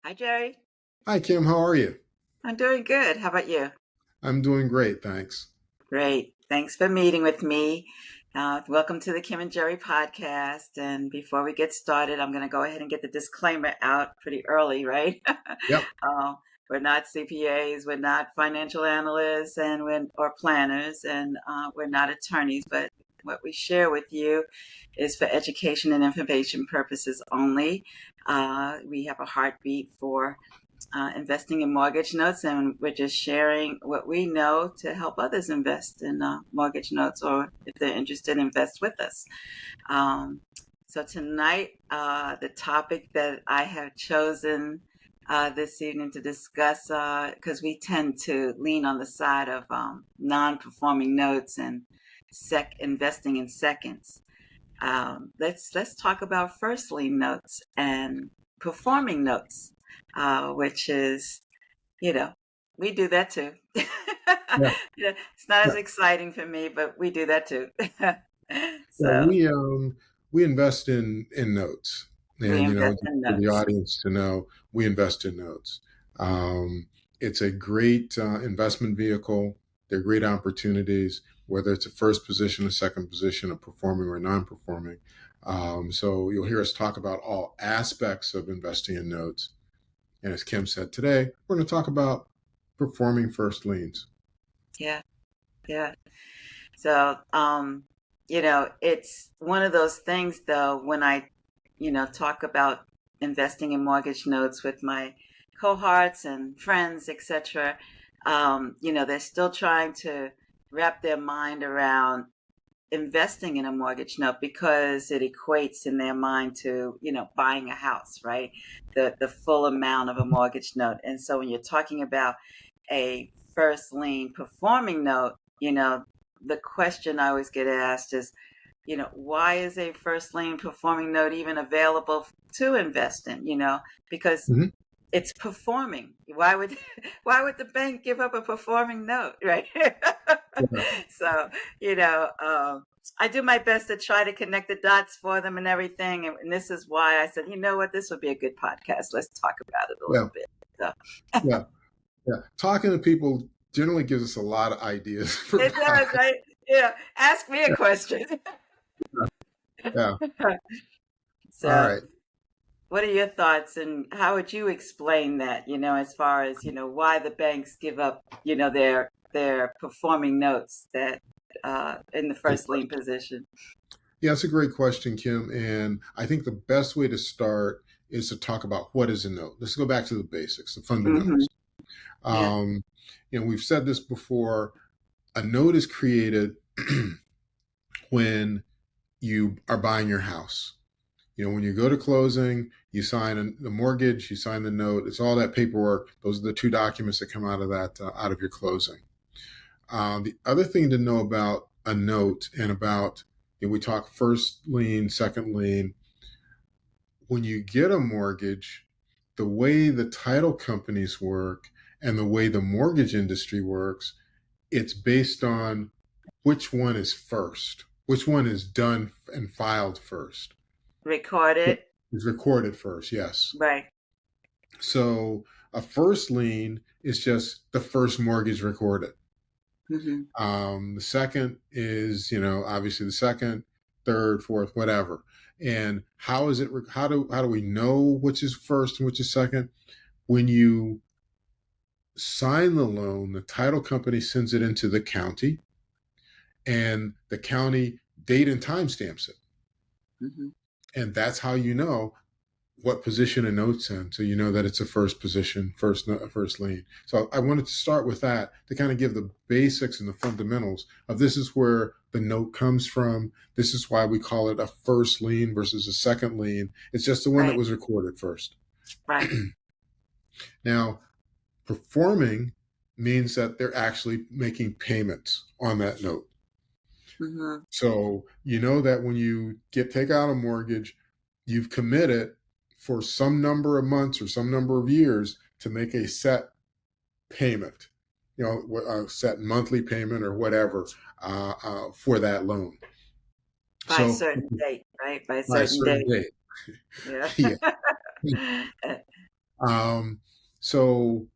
Hi, Jerry. Hi, Kim. How are you? I'm doing good. How about you? I'm doing great, thanks. Great. Thanks for meeting with me. Welcome to the Kim and Jerry podcast. And before we get started, I'm going to go ahead and get the disclaimer out pretty early, right? Yep. We're not CPAs, we're not financial analysts, and or planners, and we're not attorneys. But what we share with you is for education and information purposes only. We have a heartbeat for investing in mortgage notes, and we're just sharing what we know to help others invest in mortgage notes, or if they're interested, invest with us. So tonight, the topic that I have chosen this evening to discuss, because we tend to lean on the side of non-performing notes and investing in seconds. Let's talk about first lien notes and performing notes, which is, you know, we do that too. Yeah. It's not as Yeah. exciting for me, but we do that too. Yeah. So We invest in notes, we and invest just in for the notes. audience to know, we invest in notes. It's a great investment vehicle. They're great opportunities, whether it's a first position, a second position, a performing or non-performing. So you'll hear us talk about all aspects of investing in notes. And as Kim said today, we're going to talk about performing first liens. Yeah, yeah. So, it's one of those things though, when I, talk about investing in mortgage notes with my cohorts and friends, etc. They're still trying to wrap their mind around investing in a mortgage note because it equates in their mind to, buying a house, right? The full amount of a mortgage note. And so when you're talking about a first lien performing note, the question I always get asked is, why is a first lien performing note even available to invest in? Because Mhm. it's performing. Why would the bank give up a performing note, right? Yeah. So, I do my best to try to connect the dots for them and everything. And this is why I said, you know what, this would be a good podcast. Let's talk about it a Yeah. little bit. So, Yeah. Yeah. Talking to people generally gives us a lot of ideas for it does, podcasts. right? Yeah. Ask me a question. Yeah. All So, right. what are your thoughts, and how would you explain that, as far as, why the banks give up, their performing notes that in the Great first lien question. position? Yeah, it's a great question, Kim. And I think the best way to start is to talk about what is a note. Let's go back to the basics, the Hmm. fundamentals. Yeah. Um, we've said this before. A note is created when you are buying your house. When you go to closing, you sign the mortgage, you sign the note. It's all that paperwork. Those are the two documents that come out of that, out of your closing. The other thing to know about a note and about, we talk first lien, second lien. When you get a mortgage, the way the title companies work and the way the mortgage industry works, it's based on which one is first, which one is done and filed first. Recorded. Is recorded first, yes. Right. So a first lien is just the first mortgage recorded. Hmm. The second is, obviously the second, third, fourth, whatever. And how is it? How do we know which is first and which is second? When you sign the loan, the title company sends it into the county, and the county date and time stamps it, Hmm. and that's how you know what position a note's in. So you know that it's a first position, first lien. So I wanted to start with that to kind of give the basics and the fundamentals of this is where the note comes from. This is why we call it a first lien versus a second lien. It's just the one that Right. was recorded first. Right. Now, performing means that they're actually making payments on that note. Hmm. So you know that when you take out a mortgage, you've committed for some number of months or some number of years to make a set payment, a set monthly payment or whatever for that loan. By a So certain date, right? By a by a certain certain date. date. Yeah. Yeah. Um, so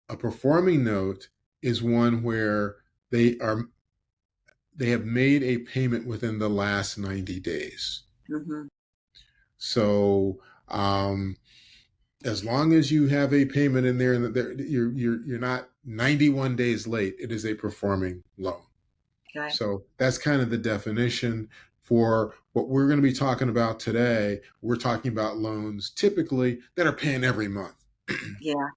a performing note is one where they are they have made a payment within the last 90 days. Mm-hmm. So as long as you have a payment in there and you're not 91 days late, it is a performing loan. Okay. So that's kind of the definition for what we're going to be talking about today. We're talking about loans typically that are paying every month. Yeah. And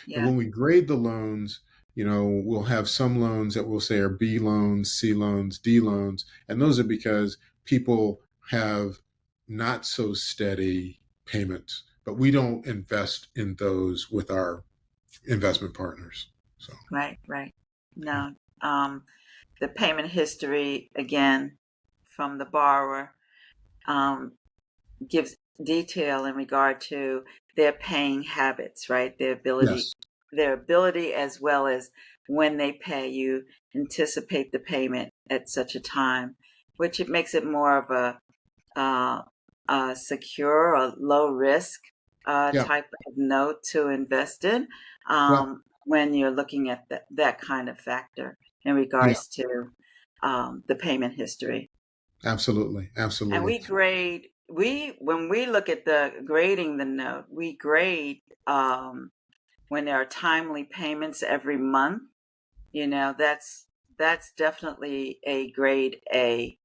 Yeah. when we grade the loans, we'll have some loans that we'll say are B loans, C loans, D loans. And those are because people have not so steady payments, but we don't invest in those with our investment partners. So, Right. Right. No. The payment history again from the borrower gives detail in regard to their paying habits, right? yes. Their ability as well as when they pay. You anticipate the payment at such a time, which it makes it more of a secure or low risk Yeah. type of note to invest in Yeah. when you're looking at that kind of factor in Yeah. regards to the payment history. Absolutely. And Absolutely. when we look at the grading the note, we grade when there are timely payments every month. That's definitely a grade A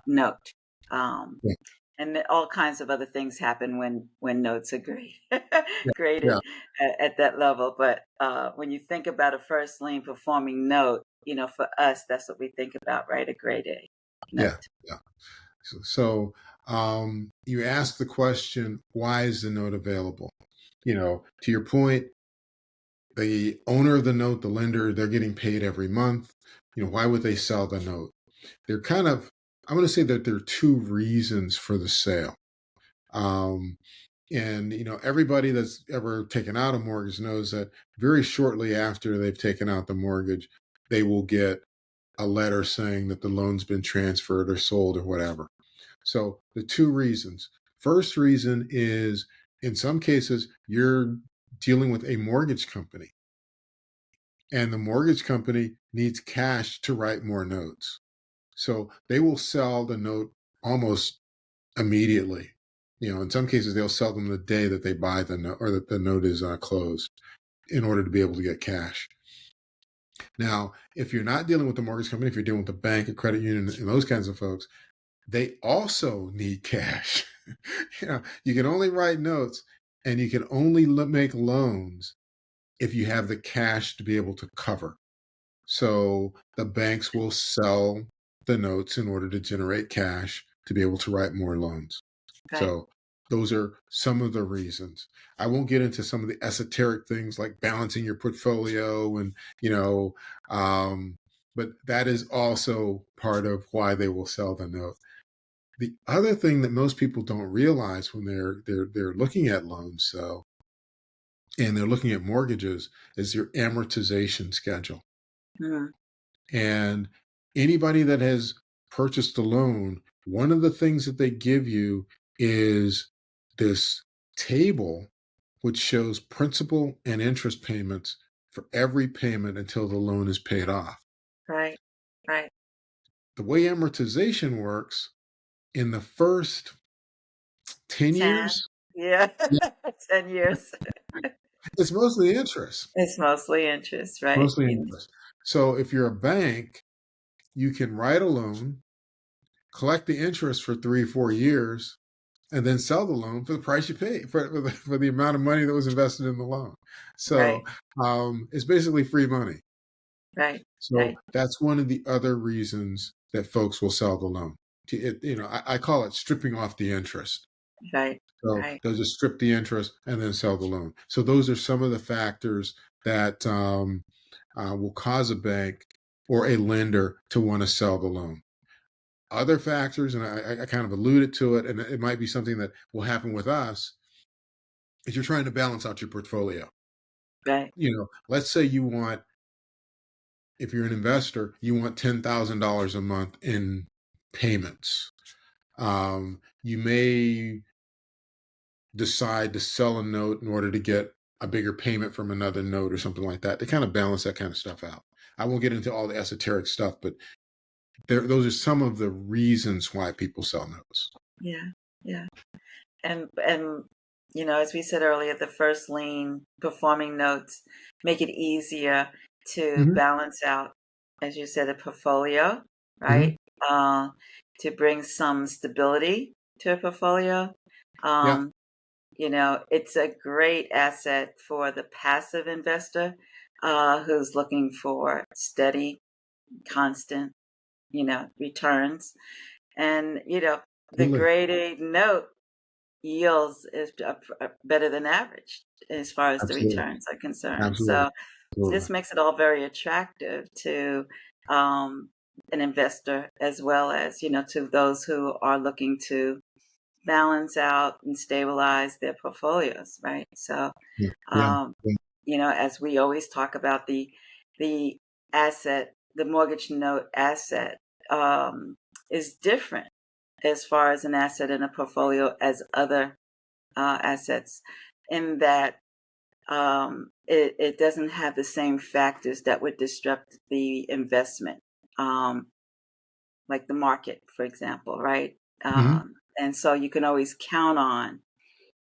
note. Um, Yeah. and all kinds of other things happen when notes are Yeah. graded Yeah. at that level. But when you think about a first lien performing note, for us, that's what we think about, right? A grade A Yeah. note. Yeah. So you ask the question, why is the note available? To your point, the owner of the note, the lender, they're getting paid every month. Why would they sell the note? They're kind of, I'm going to say that there are two reasons for the sale. Um, and everybody that's ever taken out a mortgage knows that very shortly after they've taken out the mortgage, they will get a letter saying that the loan's been transferred or sold or whatever. So the two reasons. First reason is in some cases, you're dealing with a mortgage company, and the mortgage company needs cash to write more notes. So they will sell the note almost immediately. In some cases, they'll sell them the day that they buy the note or that the note is closed in order to be able to get cash. Now, if you're not dealing with the mortgage company, if you're dealing with the bank, a credit union, and those kinds of folks, they also need cash. You can only write notes and you can only make loans if you have the cash to be able to cover. So the banks will sell the notes in order to generate cash to be able to write more loans. Right. So those are some of the reasons. I won't get into some of the esoteric things like balancing your portfolio and, but that is also part of why they will sell the note. The other thing that most people don't realize when they're looking at loans, so and they're looking at mortgages, is your amortization schedule. Mm, And anybody that has purchased a loan, one of the things that they give you is this table which shows principal and interest payments for every payment until the loan is paid off. right. Right. The way amortization works, in the first 10 10. years, Yeah. 10 years. it's mostly interest. It's mostly interest, right? Mostly interest. So if you're a bank, you can write a loan, collect the interest for 3 or 4 years, and then sell the loan for the price you pay for the amount of money that was invested in the loan. So Right. it's basically free money. Right. So Right. that's one of the other reasons that folks will sell the loan. I call it stripping off the interest. Right. So Right. they'll just strip the interest and then sell the loan. So those are some of the factors that will cause a bank or a lender to want to sell the loan. Other factors, and I kind of alluded to it, and it might be something that will happen with us, is you're trying to balance out your portfolio. Right. Let's say if you're an investor, you want $10,000 a month in payments. You may decide to sell a note in order to get a bigger payment from another note or something like that. They kind of balance that kind of stuff out. I won't get into all the esoteric stuff, but those are some of the reasons why people sell notes. Yeah, yeah. And as we said earlier, the first lien performing notes make it easier to Hmm. balance out, as you said, a portfolio, Hmm. right? Uh, to bring some stability to a portfolio. Yeah, Um, it's a great asset for the passive investor who's looking for steady, constant, returns. And, the absolutely, grade A note yields is better than average as far as the absolutely, returns are concerned. absolutely, So absolutely. this makes it all very attractive to um, an investor as well as, to those who are looking to balance out and stabilize their portfolios, right? So, Yeah, yeah, um, yeah. as we always talk about the asset, the mortgage note asset is different as far as an asset in a portfolio as other assets, in that it doesn't have the same factors that would disrupt the investment, um, like the market, for example, right? Hmm. And so you can always count on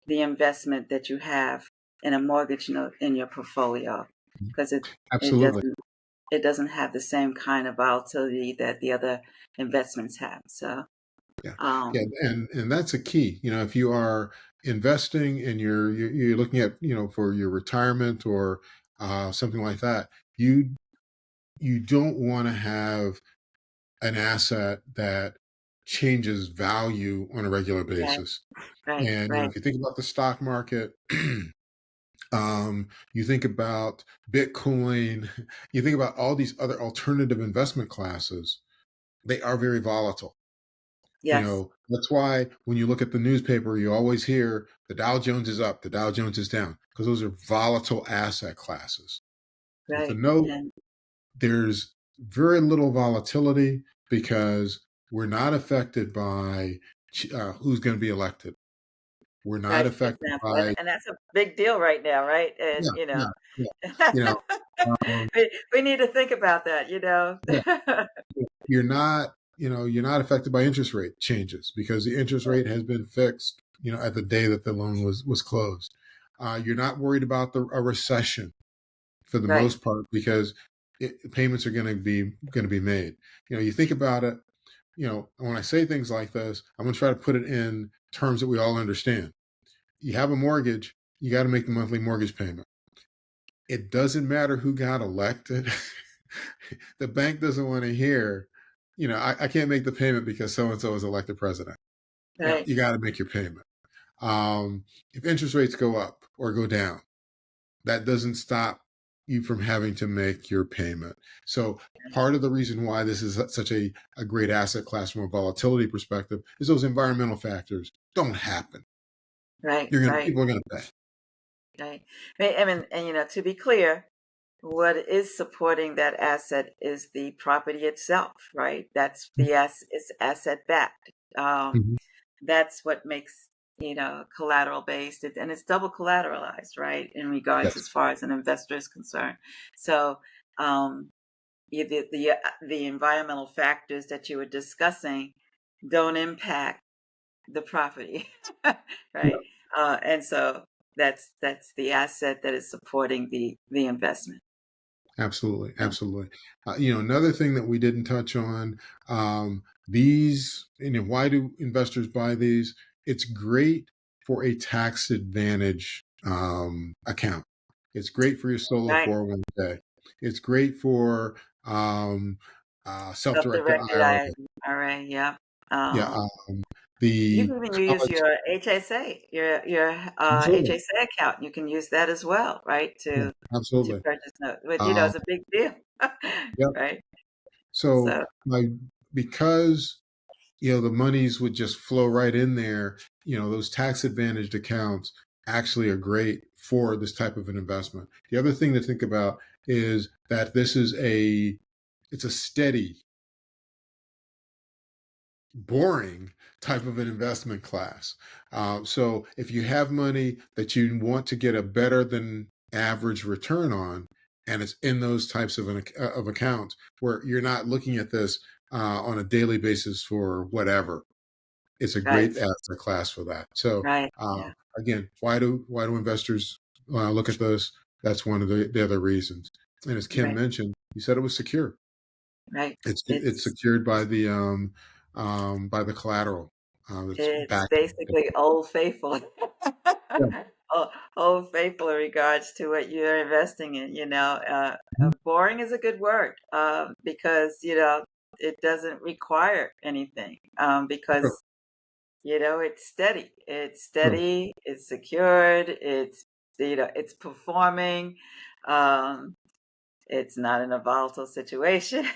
the investment that you have in a mortgage note in your portfolio because it Absolutely. doesn't it doesn't have the same kind of volatility that the other investments have. So, Yeah, yeah, um, and that's a key. If you are investing and you're looking at for your retirement or something like that, you don't want to have an asset that changes value on a regular right, basis. right, And right. if you think about the stock market, you think about Bitcoin, you think about all these other alternative investment classes, they are very volatile. Yes, That's why when you look at the newspaper, you always hear the Dow Jones is up, the Dow Jones is down, because those are volatile asset classes. With a right. note, And there's very little volatility because we're not affected by who's going to be elected. We're not right, for affected example, and by, and that's a big deal right now, right? And yeah, yeah, yeah. You know, um, we need to think about that, yeah, you're not, you're not affected by interest rate changes because the interest rate has been fixed, at the day that the loan was closed. You're not worried about a recession for the Right, most part because payments are going to be made. You think about it. When I say things like this, I'm going to try to put it in terms that we all understand. You have a mortgage, you got to make the monthly mortgage payment. It doesn't matter who got elected. The bank doesn't want to hear, I can't make the payment because so and so is elected president. right, You got to make your payment. If interest rates go up or go down, that doesn't stop you from having to make your payment. So part of the reason why this is such a great asset class from a volatility perspective is those environmental factors don't happen. right, right, People are gonna pay. right. I mean, and to be clear, what is supporting that asset is the property itself, right? That's it's asset backed. Mhm. That's what makes collateral based, and it's double collateralized, right, in regards Yes, as far as an investor is concerned. So um the environmental factors that you were discussing don't impact the property, yeah, right? And so that's the asset that is supporting the investment. absolutely, So, absolutely. Another thing that we didn't touch on, these, why do investors buy these? It's great for a tax advantage account. It's great for your solo right, 401k. It's great for self-directed self-directed IRA. IRA, yeah. Yeah, Um, you the can even use college, your HSA, your absolutely, HSA account. You can use that as well, right? yeah, To absolutely. purchase note, but Um, it's a big deal, yeah. right? So, So, like, because the monies would just flow right in there. Those tax advantaged accounts actually are great for this type of an investment. The other thing to think about is that it's a steady boring type of an investment class. So if you have money that you want to get a better than average return on, and it's in those types of accounts where you're not looking at this on a daily basis for whatever, it's a Right. great asset class for that. So Right. uh, Yeah. again, why do investors look at this? That's one of the other reasons. And as Kim Right. mentioned, you said it was secure. Right. It's It's secured by the collateral that's it's backing it. basically Old Faithful. Yeah. Old Faithful in regards to what you're investing in. Mhm. Boring is a good word because it doesn't require anything True, because it's steady. It's true. steady. It's secured. It's performing. Um, it's not in a volatile situation.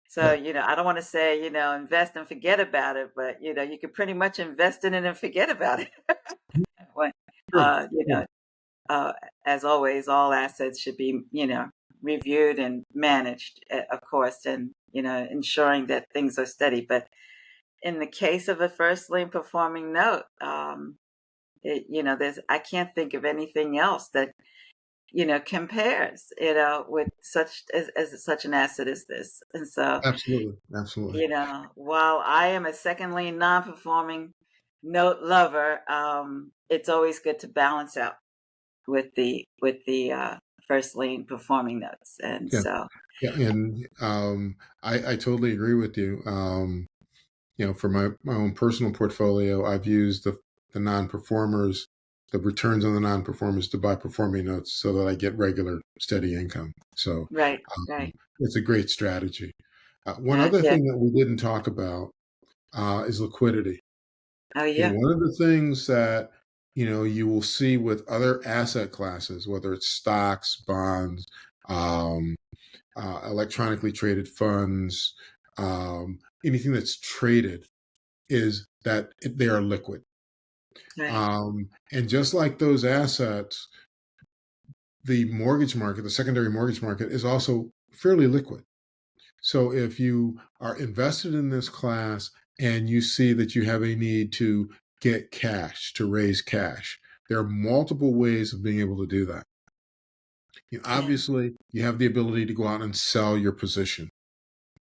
So, Yeah. I don't want to say, invest and forget about it, but, you can pretty much invest in it and forget about it. Mhm. When, True, uh, you true. know, uh, as always, all assets should be, reviewed and managed, of course, and, ensuring that things are steady. But in the case of a first lien performing note, I can't think of anything else that compares, with as such an asset as this. And so, Absolutely, absolutely. while I am a second lien non-performing note lover, it's always good to balance out with the first lien performing notes. And Yeah, so, yeah, and I totally agree with you. For my own personal portfolio, I've used the non-performers, the returns on the non-performers to buy performing notes so that I get regular steady income. So right, um, right. it's a great strategy. One other Yeah. thing that we didn't talk about is liquidity. Oh, yeah. One of the things that you will see with other asset classes, whether it's stocks, bonds, um, electronically traded funds, anything that's traded, is that they are liquid. Right. And just like those assets, the mortgage market, the secondary mortgage market, is also fairly liquid. So if you are invested in this class and you see that you have a need to get cash, to raise cash, there are multiple ways of being able to do that. Yeah. Obviously, you have the ability to go out and sell your position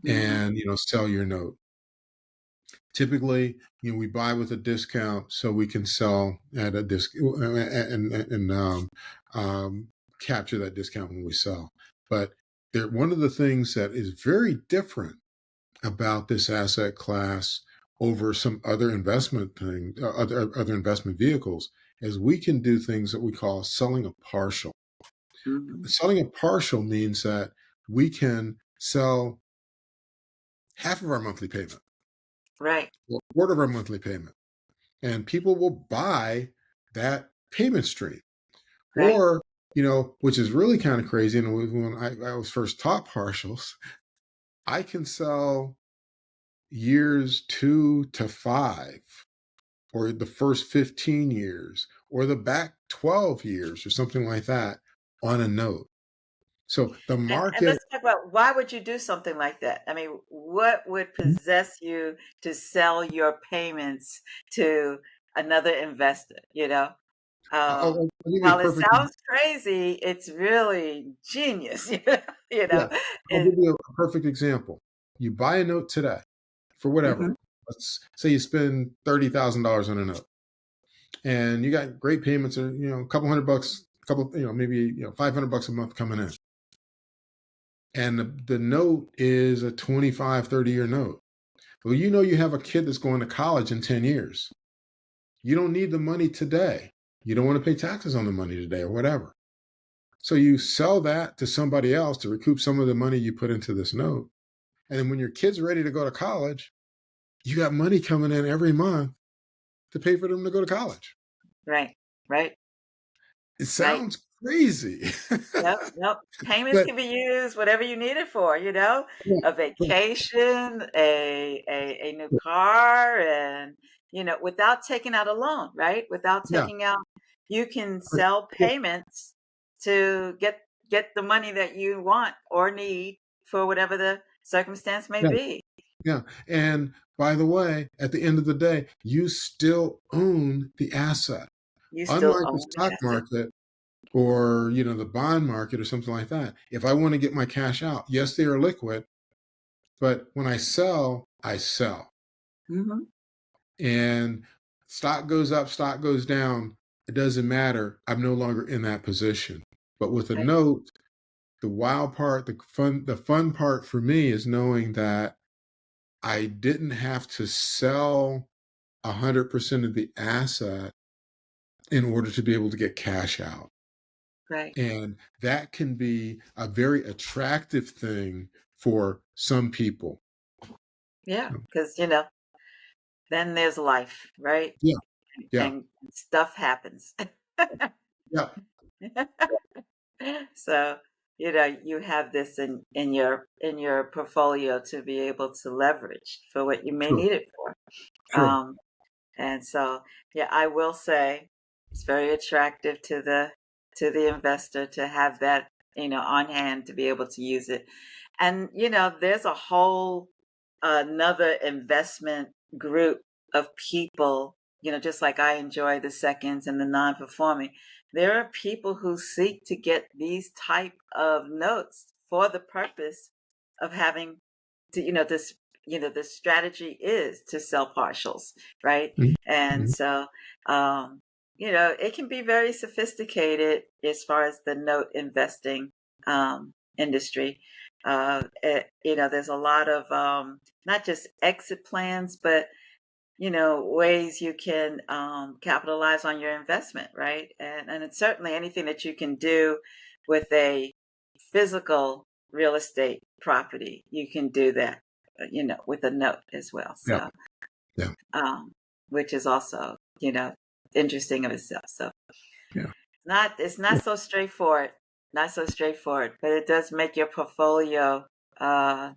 Hmm. and sell your note. Typically, we buy with a discount so we can sell at a discount and um, capture that discount when we sell. But one of the things that is very different about this asset class over some other other investment vehicles is we can do things that we call selling a partial. Hmm. Selling a partial means that we can sell half of our monthly payment Right. or a quarter of our monthly payment, and people will buy that payment stream. Right. Or, which is really kind of crazy. And when I was first taught partials, I can sell years 2 to 5, or the first 15 years, or the back 12 years, or something like that on a note. So the And market, let's talk about why would you do something like that? I mean, what would possess you to sell your payments to another investor? I'll give you a While it perfect, sounds crazy, it's really genius. You yeah, know, I'll it, give you a perfect example. You buy a note today for whatever. mhm, Let's say you spend $30,000 on a note, and you got great payments, or a couple $100, maybe $500 a month coming in, and the note is a 25, 30-year note. Well, you have a kid that's going to college in 10 years. You don't need the money today. You don't want to pay taxes on the money today or whatever. So you sell that to somebody else to recoup some of the money you put into this note. And then when your kid's ready to go to college, you got money coming in every month to pay for them to go to college. right, right, It right. sounds crazy. Yep, yep. Payments But can be used whatever you need it for, yeah, a yeah, vacation, a new car, and without taking out a loan, right? Without yeah, taking out, you can yeah, sell yeah, payments to get the money that you want or need for whatever the circumstance may yeah. be. Yeah. And by the way, at the end of the day, you still own the asset. You still Unlike the own the stock asset. market or, the bond market or something like that. If I want to get my cash out, yes, they are liquid, but when I sell, I sell. Mm-hmm. And stock goes up, stock goes down, it doesn't matter. I'm no longer in that position. But with a Right. note, the wild part, the fun part for me is knowing that I didn't have to sell 100% of the asset in order to be able to get cash out. Right. And that can be a very attractive thing for some people. Yeah. Because, then there's life, right? Yeah, yeah, And stuff happens. yeah, So, you have this in your portfolio to be able to leverage for what you may sure, need it for. sure. And so, yeah, I will say it's very attractive to the investor to have that, on hand to be able to use it. And, there's a whole another investment group of people, just like I enjoy the seconds and the non-performing. There are people who seek to get these type of notes for the purpose of having to, this, the strategy is to sell partials, right? Mhm, And mhm. so, it can be very sophisticated as far as the note investing industry. There's a lot of not just exit plans, but ways you can capitalize on your investment, right? And it's certainly anything that you can do with a physical real estate property, you can do that, with a note as well. Yeah, So, yeah, um, which is also, interesting of itself. So, yeah, it's not so straightforward, not so straightforward, but it does make your portfolio uh,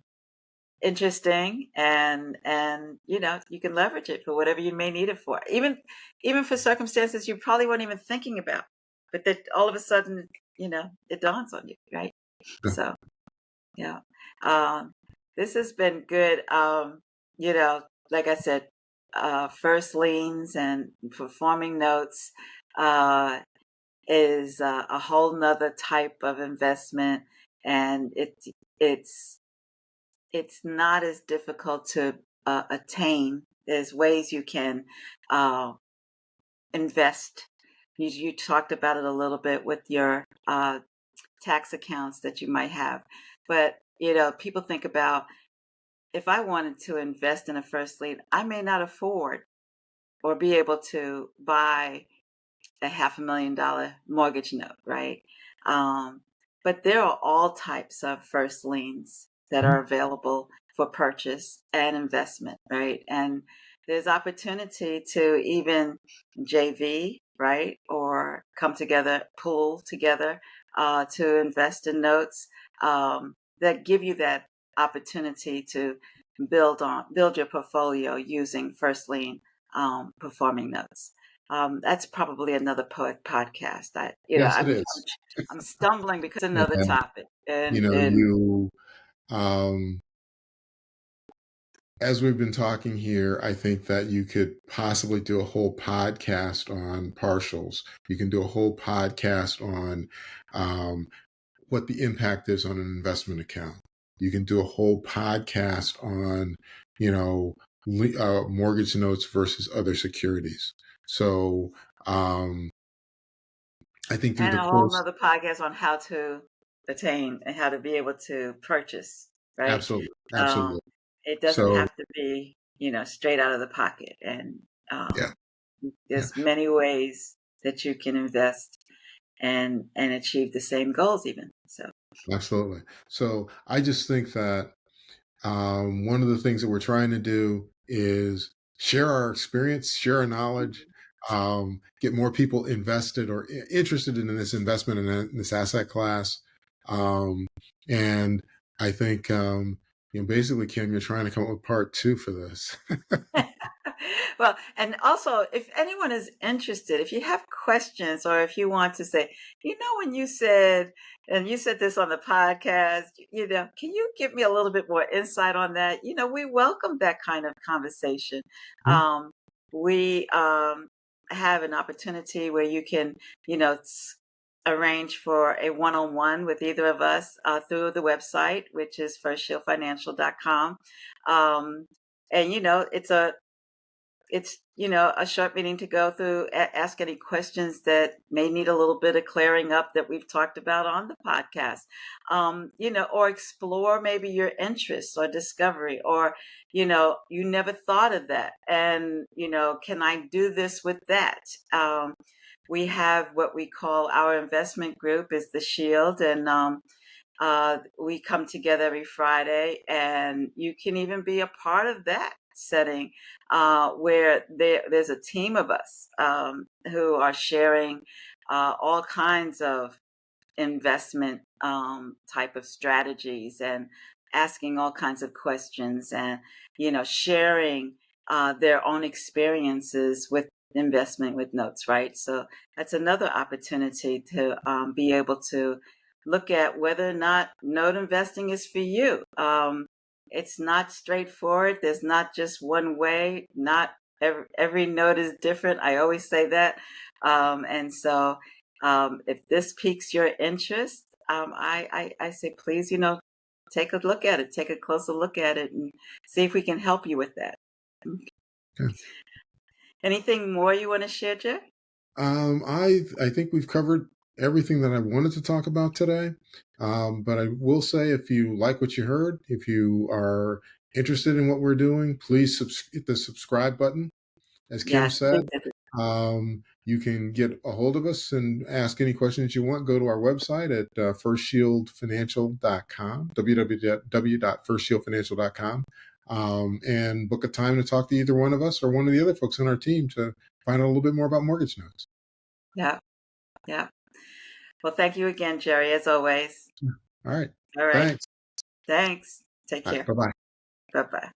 interesting, and you can leverage it for whatever you may need it for, even for circumstances you probably weren't even thinking about, but that all of a sudden it dawns on you, right? yeah. So, yeah. um this has been good. You know like I said, first liens and performing notes uh is a whole nother type of investment, and it's it's not as difficult to attain. There's ways you can uh, invest. You talked about it a little bit with your tax accounts that you might have, but people think about, if I wanted to invest in a first lien, I may not afford or be able to buy a $500,000 mortgage note, right? Um, but there are all types of first liens that Mhm. are available for purchase and investment, right? And there's opportunity to even JV, right? Or come together, pool together to invest in notes that give you that opportunity to build your portfolio using first lien performing notes. That's probably another podcast. Yes, it I'm is. stumbling because another And topic, you know, you um, as we've been talking here, I think that you could possibly do a whole podcast on partials. You can do a whole podcast on um, what the impact is on an investment account. You can do a whole podcast on, you know, mortgage notes versus other securities. So I think through and the a whole course, nother podcast on how to attain and how to be able to purchase, right? absolutely, Um, absolutely. it doesn't So have to be, straight out of the pocket, and yeah, yeah, there's many ways that you can invest and achieve the same goals, even. So, absolutely. So I just think that one of the things that we're trying to do is share our experience, share our knowledge, get more people invested or interested in this investment and in this asset class. Um, and I think, basically, Kim, you're trying to come up with part two for this. Well, and also, if anyone is interested, if you have questions or if you want to say, when you said, and you said this on the podcast, can you give me a little bit more insight on that? We welcome that kind of conversation. Mhm. Um, we have an opportunity where you can, arrange for a one-on-one with either of us through the website, which is firstshieldfinancial.com. Um, and it's a short meeting to go through, ask any questions that may need a little bit of clearing up that we've talked about on the podcast. Or explore maybe your interests or discovery, or you never thought of that, and can I do this with that? We have what we call our investment group is the Shield, and we come together every Friday, and you can even be a part of that setting where there's a team of us who are sharing all kinds of investment type of strategies, and asking all kinds of questions, and sharing their own experiences with investment with notes, right? So that's another opportunity to be able to look at whether or not note investing is for you. It's not straightforward. There's not just one way. Not every note is different. I always say that. And so if this piques your interest, I say, please, take a look at it, take a closer look at it, and see if we can help you with that. Okay. Anything more you want to share, Jay? I think we've covered everything that I wanted to talk about today. But I will say, if you like what you heard, if you are interested in what we're doing, please hit the subscribe button. As Kim Yes. said, you can get a hold of us and ask any questions you want. Go to our website at firstshieldfinancial.com, www.firstshieldfinancial.com, and book a time to talk to either one of us or one of the other folks on our team to find out a little bit more about mortgage notes. Yeah. Yeah. Well, thank you again, Jerry, as always. All right. All right. Thanks. Thanks. Take All right. care. Bye bye. Bye bye.